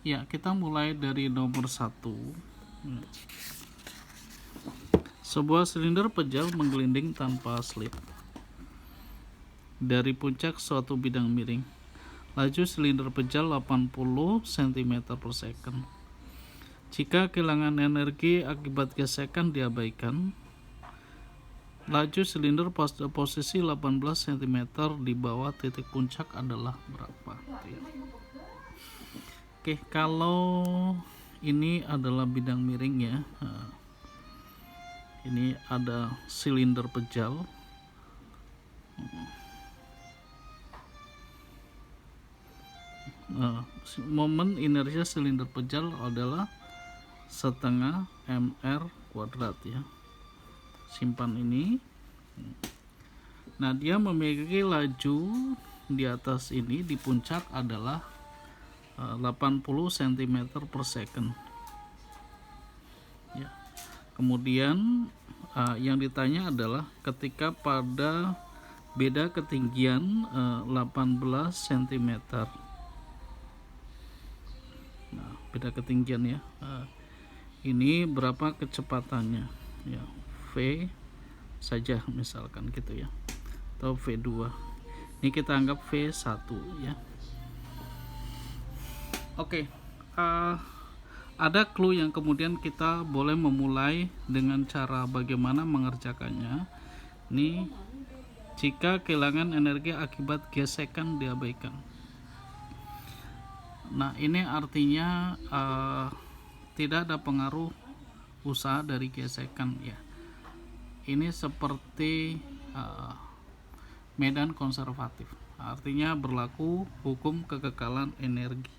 Ya, kita mulai dari nomor 1. Sebuah silinder pejal menggelinding tanpa slip dari puncak suatu bidang miring. Laju silinder pejal 80 cm per second. Jika kehilangan energi akibat gesekan diabaikan, laju silinder pada posisi 18 cm di bawah titik puncak adalah berapa? Oke, kalau ini adalah bidang miring ya. Ini ada silinder pejal. Momen inersia silinder pejal adalah setengah mr kuadrat ya. Simpan ini. Nah, dia memiliki laju di atas ini di puncak adalah 80 cm per second ya. Kemudian yang ditanya adalah ketika pada beda ketinggian 18 cm. Nah, beda ketinggian ya. Ini berapa kecepatannya ya, V saja misalkan gitu ya, atau V2. Ini kita anggap V1 ya. Oke, ada clue yang kemudian kita boleh memulai dengan cara bagaimana mengerjakannya. Ini jika kehilangan energi akibat gesekan diabaikan. Nah, ini artinya tidak ada pengaruh usaha dari gesekan ya. Ini seperti medan konservatif, artinya berlaku hukum kekekalan energi.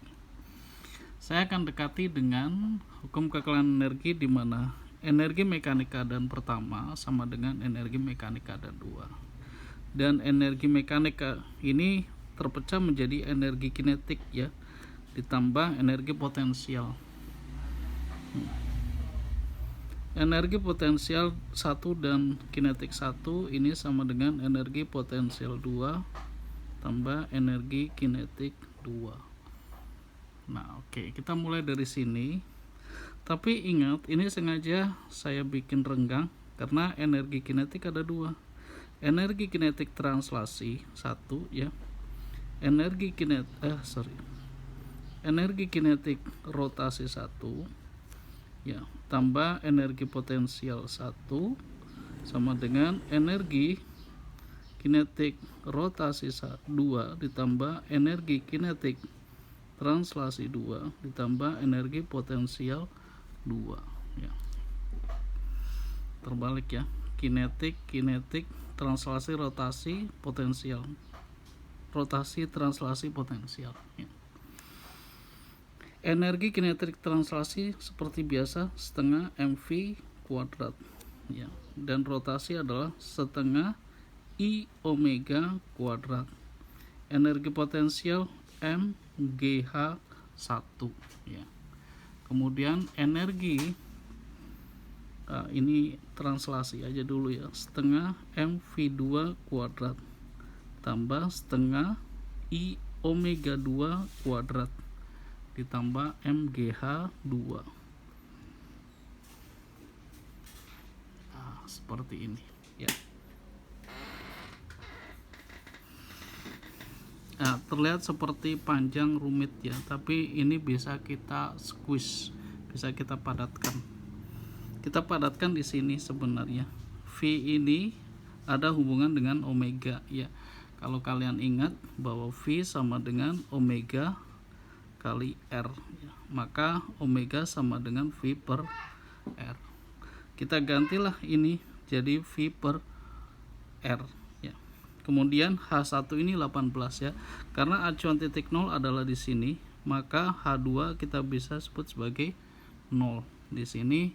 Saya akan dekati dengan hukum kekekalan energi di mana energi mekanik keadaan pertama sama dengan energi mekanik keadaan 2. Dan energi mekanik ini terpecah menjadi energi kinetik ya, ditambah energi potensial. Energi potensial 1 dan kinetik 1 ini sama dengan energi potensial 2 tambah energi kinetik 2. Nah, oke, kita mulai dari sini. Tapi ingat, ini sengaja saya bikin renggang karena energi kinetik ada 2. Energi kinetik translasi 1 ya. Energi kinetik rotasi 1 ya, tambah energi potensial 1 sama dengan energi kinetik rotasi 2 ditambah energi kinetik translasi 2 ditambah energi potensial 2 ya. Terbalik ya, kinetik translasi rotasi potensial, rotasi translasi potensial ya. Energi kinetik translasi seperti biasa setengah mv kuadrat ya, dan rotasi adalah setengah I omega kuadrat. Energi potensial mgh 1 ya. Kemudian energi ini translasi aja dulu ya, setengah mv2 kuadrat tambah setengah I omega 2 kuadrat ditambah mgh 2. Seperti ini ya. Nah, terlihat seperti panjang rumit ya, tapi ini bisa kita squeeze, bisa kita padatkan. Kita padatkan di sini sebenarnya. V ini ada hubungan dengan omega ya. Kalau kalian ingat bahwa V sama dengan omega kali R ya, maka omega sama dengan V per R. Kita gantilah ini jadi V per R. Kemudian H1 ini 18 ya. Karena acuan titik 0 adalah di sini, maka H2 kita bisa sebut sebagai 0. Di sini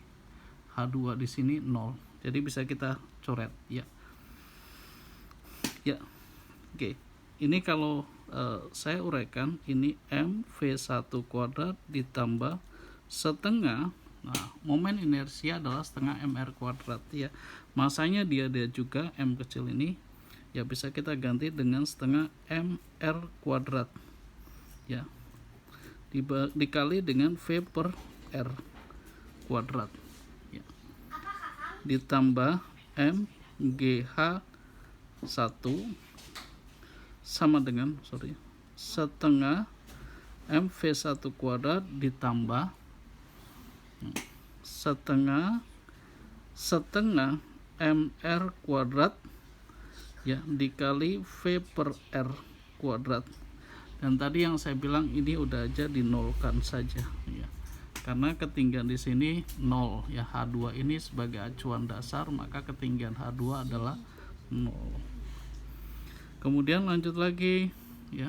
H2, di sini 0. Jadi bisa kita coret ya. Ya. Oke. Ini kalau saya uraikan, ini mv1 kuadrat ditambah setengah. Nah, momen inersia adalah setengah mr kuadrat ya. Masanya dia juga m kecil ini ya, bisa kita ganti dengan setengah mr kuadrat ya. dikali dengan V per R kuadrat ya. Ditambah MGH 1 sama dengan setengah MV1 kuadrat ditambah setengah MR kuadrat ya dikali V per R kuadrat. Dan tadi yang saya bilang ini udah aja dinolkan saja ya. Karena ketinggian di sini 0 ya, H2 ini sebagai acuan dasar, maka ketinggian H2 adalah 0. Kemudian lanjut lagi ya.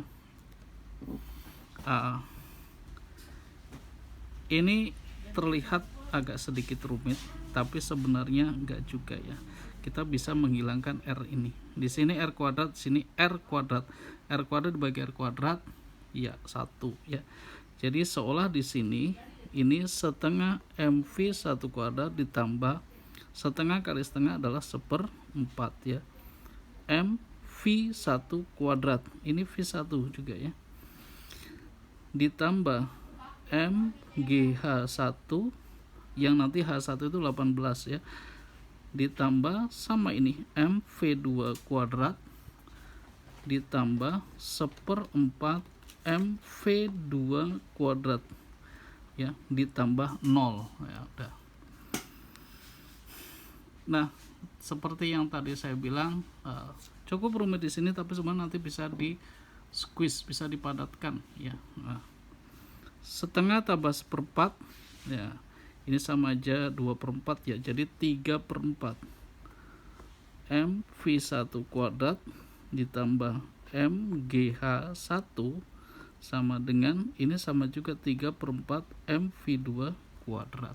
Ini terlihat agak sedikit rumit, tapi sebenarnya enggak juga ya. Kita bisa menghilangkan R ini. Di sini R kuadrat, di sini R kuadrat. R kuadrat dibagi R kuadrat ya 1 ya. Jadi seolah di sini ini setengah MV1 kuadrat ditambah setengah kali setengah adalah 1/4 ya. MV1 kuadrat. Ini V1 juga ya. Ditambah MGH1 yang nanti H1 itu 18 ya. Ditambah sama ini MV2 kuadrat ditambah 1/4 MV2 kuadrat ya ditambah 0 ya udah. Nah, seperti yang tadi saya bilang cukup rumit di sini, tapi sebenarnya nanti bisa di squeeze, bisa dipadatkan ya. Nah, setengah tambah 1/4 ya ini sama aja 2/4 ya, jadi 3/4 MV1 kuadrat ditambah MGH1 sama dengan ini sama juga 3/4 MV2 kuadrat.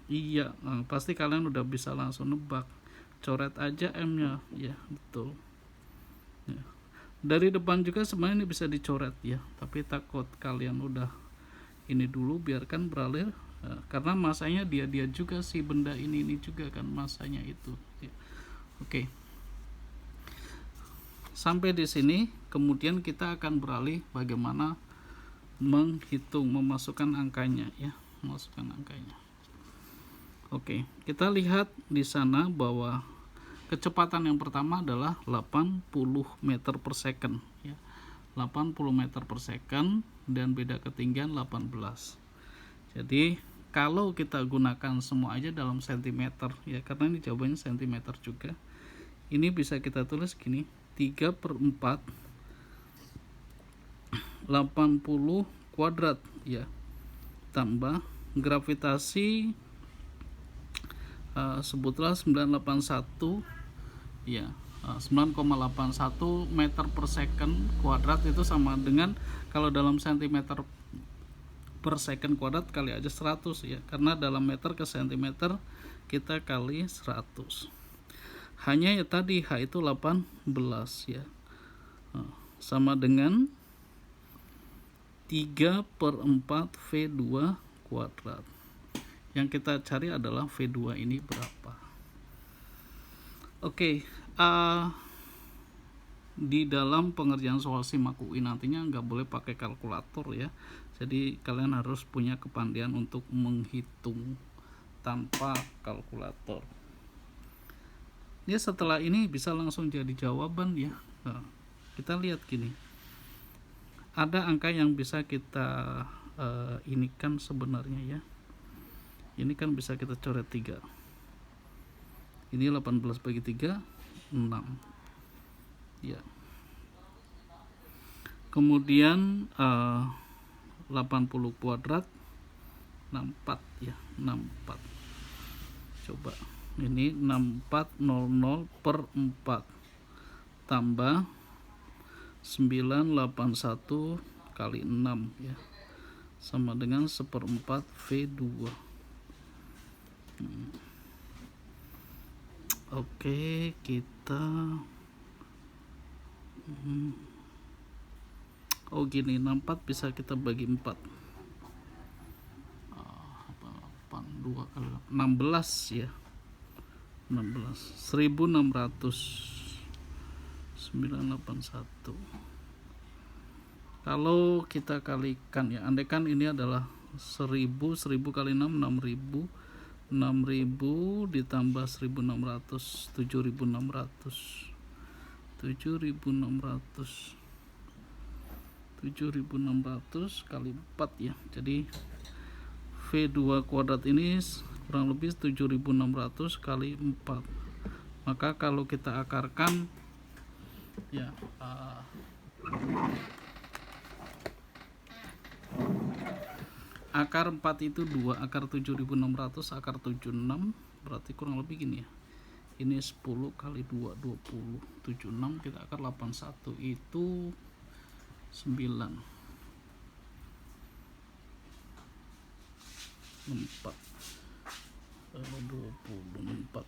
Iya, pasti kalian udah bisa langsung nebak, coret aja M nya ya, betul ya. Dari depan juga sebenarnya ini bisa dicoret ya, tapi takut kalian udah ini dulu, biarkan beralih karena masanya dia juga si benda ini juga kan masanya itu ya. Oke. Sampai di sini, kemudian kita akan beralih bagaimana menghitung, memasukkan angkanya ya, memasukkan angkanya. Oke, kita lihat di sana bahwa kecepatan yang pertama adalah 80 meter per second ya. 80 meter per second dan beda ketinggian 18. Jadi kalau kita gunakan semua aja dalam sentimeter ya, karena ini jawabannya sentimeter juga, ini bisa kita tulis gini, 3/4 80 kuadrat ya tambah gravitasi sebutlah 981 ya, 9,81 meter per second kuadrat itu sama dengan, kalau dalam sentimeter per second kuadrat kali aja 100 ya, karena dalam meter ke sentimeter kita kali 100. Hanya ya tadi H itu 18 ya, sama dengan 3/4 V2 kuadrat. Yang kita cari adalah V2 ini berapa. Oke, di dalam pengerjaan soal SIMAK UI nantinya nggak boleh pakai kalkulator ya, jadi kalian harus punya kepandaian untuk menghitung tanpa kalkulator ya. Setelah ini bisa langsung jadi jawaban ya. Nah, kita lihat gini, ada angka yang bisa kita ini kan sebenarnya ya, ini kan bisa kita coret 3, ini 18 bagi 3 6 ya. Kemudian 80 kuadrat 64 ya, 64. Coba ini 6400 per 4 tambah 981 kali 6 ya, sama dengan 1/4 V2. Oke, kita gini, 64 bisa kita bagi 4, 82 kali 16 ya, 16 1600 981 Kalau kita kalikan ya, andaikan ini adalah 1000 kali 6 6000 ditambah 1600 7600 kali 4 ya. Jadi V2 kuadrat ini kurang lebih 7600 kali 4. Maka kalau kita akarkan ya, akar 4 itu 2, akar 7600 akar 76 berarti kurang lebih gini ya. Ini 10 kali 2 20 76, kita akar 81 itu 9 4 24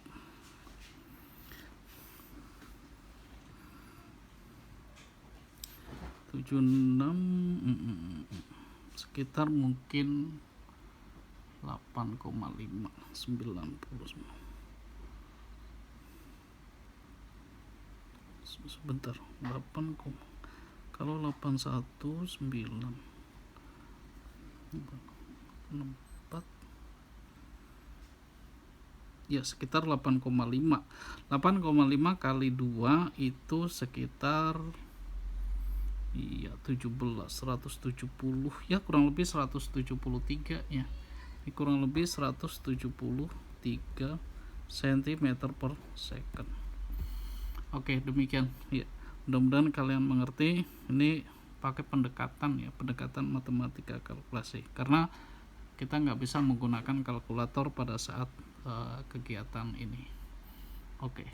76 sekitar mungkin 8,5 90 sebentar 8, kalau 81 9 4 ya sekitar 8,5 kali 2 itu sekitar iya 17 170 ya, kurang lebih 173 ya. Ini kurang lebih 173 cm per second. Oke, demikian ya, mudah-mudahan kalian mengerti. Ini pakai pendekatan ya, pendekatan matematika kalkulasi, karena kita nggak bisa menggunakan kalkulator pada saat kegiatan ini. Oke.